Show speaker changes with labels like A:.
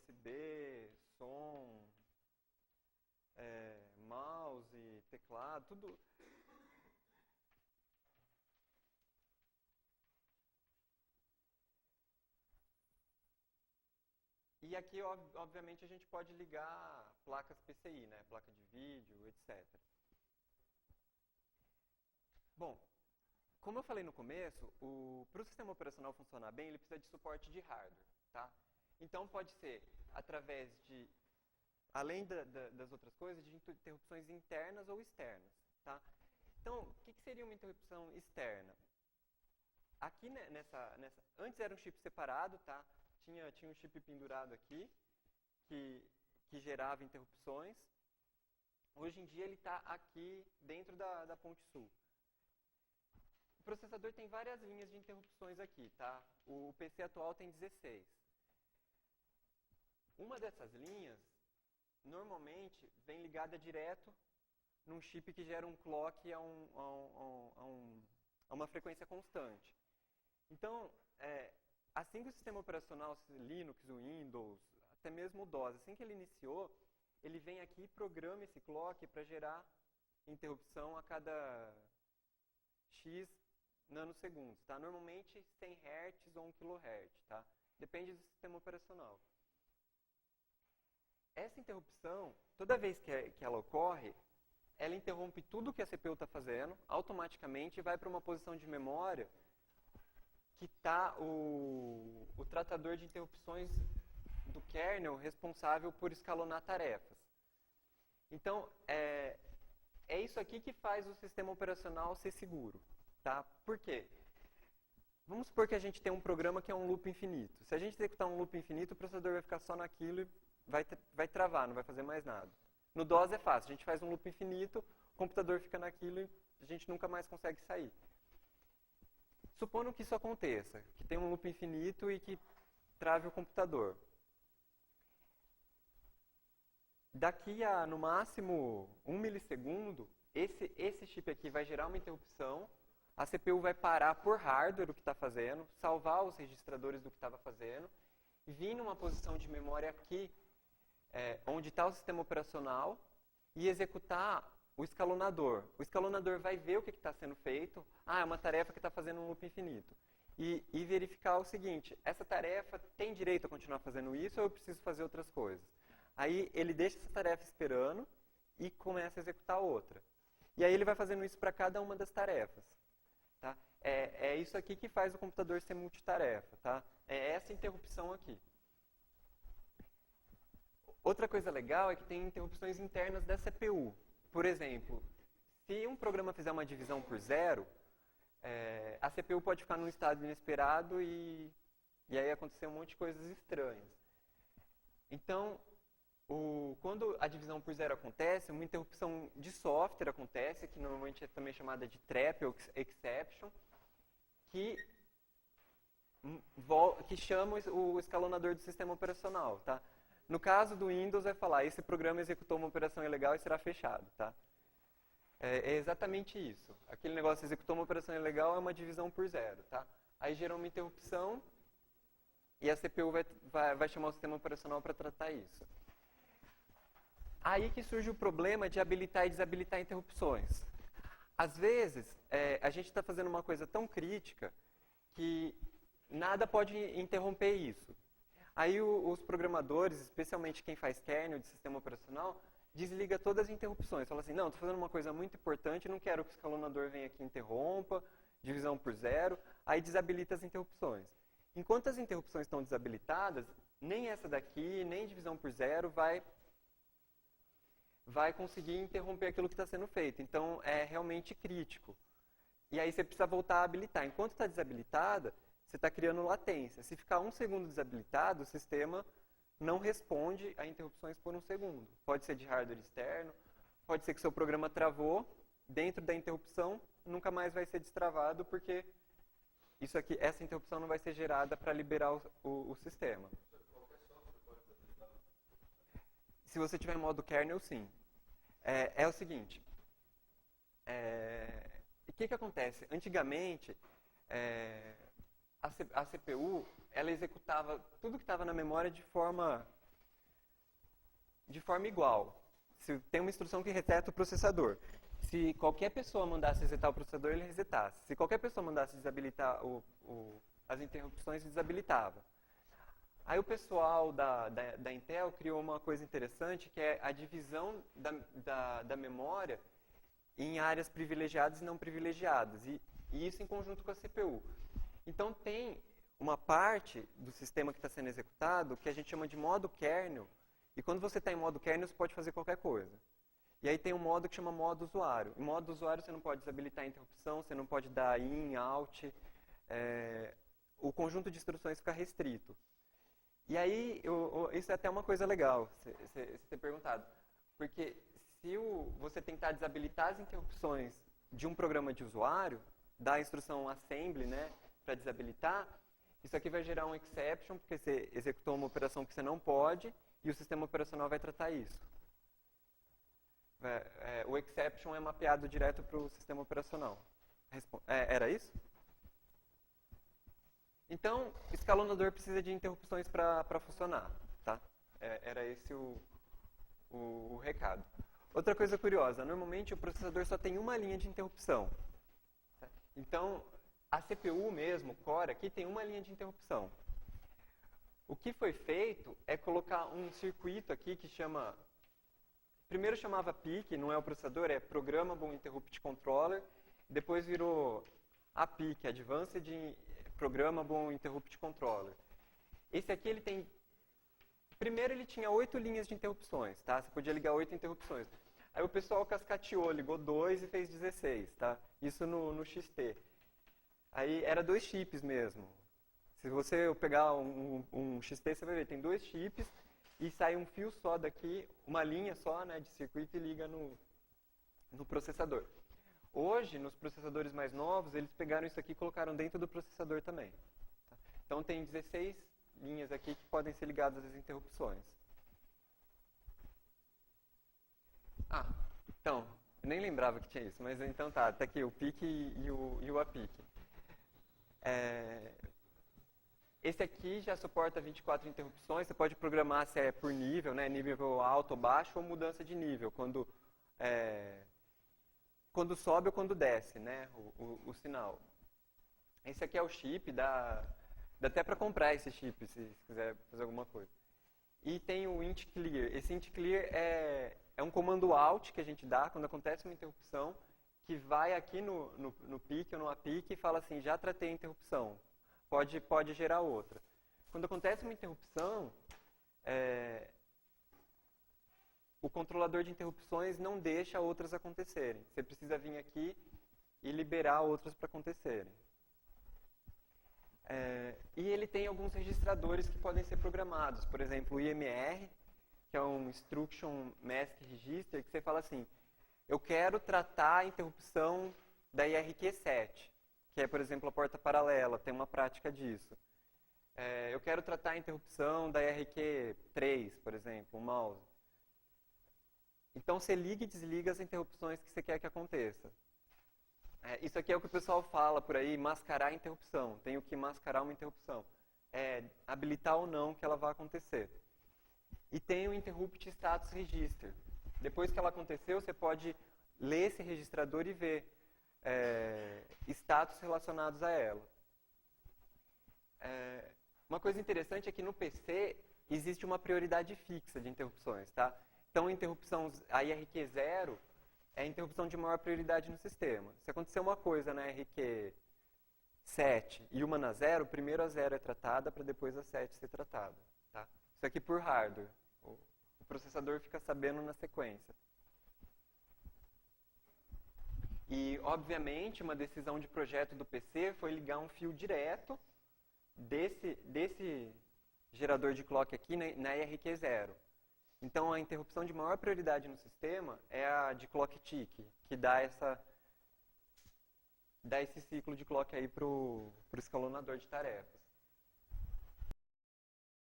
A: USB, som, mouse, teclado, tudo. E aqui, obviamente, a gente pode ligar placas PCI, né? Placa de vídeo, etc. Bom, como eu falei no começo, para o sistema operacional funcionar bem, ele precisa de suporte de hardware, tá? Então, pode ser através de, além das outras coisas, de interrupções internas ou externas, tá? Então, o que seria uma interrupção externa? Aqui, antes era um chip separado, tá? Tinha um chip pendurado aqui, que gerava interrupções. Hoje em dia, ele está aqui dentro da ponte sul. O processador tem várias linhas de interrupções aqui, tá? O PC atual tem 16. Uma dessas linhas, normalmente, vem ligada direto num chip que gera um clock a uma frequência constante. Então, assim que o sistema operacional Linux, o Windows, até mesmo o DOS, assim que ele iniciou, ele vem aqui e programa esse clock para gerar interrupção a cada X nanosegundos, tá? Normalmente 100 Hz ou 1 kHz, tá? Depende do sistema operacional. Essa interrupção, toda vez que ela ocorre, ela interrompe tudo que a CPU está fazendo, automaticamente, e vai para uma posição de memória que está o tratador de interrupções do kernel responsável por escalonar tarefas. Então, é isso aqui que faz o sistema operacional ser seguro. Tá? Por quê? Vamos supor que a gente tem um programa que é um loop infinito. Se a gente executar um loop infinito, o processador vai ficar só naquilo e vai travar, não vai fazer mais nada. No DOS é fácil, a gente faz um loop infinito, o computador fica naquilo e a gente nunca mais consegue sair. Supondo que isso aconteça, que tem um loop infinito e que trave o computador. Daqui a, no máximo, 1 milissegundo, esse chip aqui vai gerar uma interrupção, a CPU vai parar por hardware o que está fazendo, salvar os registradores do que estava fazendo, e vir numa posição de memória aqui, onde está o sistema operacional, e executar o escalonador. O escalonador vai ver o que está sendo feito. É uma tarefa que está fazendo um loop infinito. E verificar o seguinte, essa tarefa tem direito a continuar fazendo isso ou eu preciso fazer outras coisas? Aí ele deixa essa tarefa esperando e começa a executar outra. E aí ele vai fazendo isso para cada uma das tarefas. Tá? É isso aqui que faz o computador ser multitarefa. Tá? É essa interrupção aqui. Outra coisa legal é que tem interrupções internas da CPU. Por exemplo, se um programa fizer uma divisão por zero, a CPU pode ficar num estado inesperado e aí acontecer um monte de coisas estranhas. Então, quando a divisão por zero acontece, uma interrupção de software acontece, que normalmente é também chamada de trap ou exception, que chama o escalonador do sistema operacional. Tá? No caso do Windows, vai falar, esse programa executou uma operação ilegal e será fechado. Tá? É exatamente isso. Aquele negócio executou uma operação ilegal é uma divisão por zero. Tá? Aí gera uma interrupção e a CPU vai chamar o sistema operacional para tratar isso. Aí que surge o problema de habilitar e desabilitar interrupções. Às vezes, a gente está fazendo uma coisa tão crítica que nada pode interromper isso. Aí os programadores, especialmente quem faz kernel de sistema operacional, desliga todas as interrupções. Fala assim, não, estou fazendo uma coisa muito importante, não quero que o escalonador venha aqui e interrompa, divisão por zero, aí desabilita as interrupções. Enquanto as interrupções estão desabilitadas, nem essa daqui, nem divisão por zero vai conseguir interromper aquilo que está sendo feito. Então, é realmente crítico. E aí você precisa voltar a habilitar. Enquanto está desabilitada, você está criando latência. Se ficar 1 segundo desabilitado, o sistema não responde a interrupções por 1 segundo. Pode ser de hardware externo, pode ser que seu programa travou dentro da interrupção, nunca mais vai ser destravado, porque essa interrupção não vai ser gerada para liberar o sistema. Se você tiver em modo kernel, sim. É o seguinte. O que acontece? Antigamente, a CPU ela executava tudo que estava na memória de forma de forma igual. Se tem uma instrução que reseta o processador. Se qualquer pessoa mandasse resetar o processador, ele resetasse. Se qualquer pessoa mandasse desabilitar as interrupções, desabilitava. Aí o pessoal da Intel criou uma coisa interessante, que é a divisão da memória em áreas privilegiadas e não privilegiadas. E isso em conjunto com a CPU. Então tem uma parte do sistema que está sendo executado que a gente chama de modo kernel. E quando você está em modo kernel, você pode fazer qualquer coisa. E aí tem um modo que chama modo usuário. Em modo usuário você não pode desabilitar a interrupção, você não pode dar in, out. O conjunto de instruções fica restrito. E aí, isso é até uma coisa legal, você ter perguntado. Porque se você tentar desabilitar as interrupções de um programa de usuário, dar a instrução assembly, né, para desabilitar, isso aqui vai gerar um exception, porque você executou uma operação que você não pode, e o sistema operacional vai tratar isso. O exception é mapeado direto para o sistema operacional. Era isso? Então, o escalonador precisa de interrupções para funcionar. Tá? Era esse o recado. Outra coisa curiosa, normalmente o processador só tem uma linha de interrupção. Tá? Então, a CPU mesmo, o core aqui, tem uma linha de interrupção. O que foi feito é colocar um circuito aqui que chama... Primeiro chamava PIC, não é o processador, é Programmable Interrupt Controller. Depois virou APIC, Advanced Programmable Interrupt Controller. Esse aqui ele tem... Primeiro ele tinha 8 linhas de interrupções, tá? Você podia ligar 8 interrupções. Aí o pessoal cascateou, ligou 2 e fez 16, tá? Isso no XT. Aí era 2 chips mesmo. Se você pegar um XT, você vai ver, tem 2 chips e sai um fio só daqui, uma linha só, né, de circuito e liga no processador. Hoje, nos processadores mais novos, eles pegaram isso aqui e colocaram dentro do processador também. Tá? Então tem 16 linhas aqui que podem ser ligadas às interrupções. Então, eu nem lembrava que tinha isso, mas então tá aqui o PIC e o APIC. Esse aqui já suporta 24 interrupções, você pode programar se é por nível, né, nível alto ou baixo, ou mudança de nível, quando sobe ou quando desce, né, o sinal. Esse aqui é o chip, dá até para comprar esse chip, se quiser fazer alguma coisa. E tem o int clear. Esse int clear é um comando out que a gente dá quando acontece uma interrupção, que vai aqui no PIC ou no APIC e fala assim, já tratei a interrupção, pode gerar outra. Quando acontece uma interrupção, o controlador de interrupções não deixa outras acontecerem. Você precisa vir aqui e liberar outras para acontecerem. E ele tem alguns registradores que podem ser programados. Por exemplo, o IMR, que é um Instruction Mask Register, que você fala assim, eu quero tratar a interrupção da IRQ7, que é, por exemplo, a porta paralela, tem uma prática disso. Eu quero tratar a interrupção da IRQ3, por exemplo, o mouse. Então, você liga e desliga as interrupções que você quer que aconteça. Isso aqui é o que o pessoal fala por aí, mascarar a interrupção. Tenho que mascarar uma interrupção. Habilitar ou não que ela vai acontecer. E tem o Interrupt Status Register. Depois que ela aconteceu, você pode ler esse registrador e ver status relacionados a ela. Uma coisa interessante é que no PC existe uma prioridade fixa de interrupções. Tá? Então, a IRQ0 é a interrupção de maior prioridade no sistema. Se acontecer uma coisa na IRQ7 e uma na 0, primeiro a 0 é tratada para depois a 7 ser tratada. Tá? Isso aqui por hardware. O processador fica sabendo na sequência. E, obviamente, uma decisão de projeto do PC foi ligar um fio direto desse gerador de clock aqui na IRQ0. Então, a interrupção de maior prioridade no sistema é a de clock tick, que dá esse ciclo de clock aí para o escalonador de tarefas.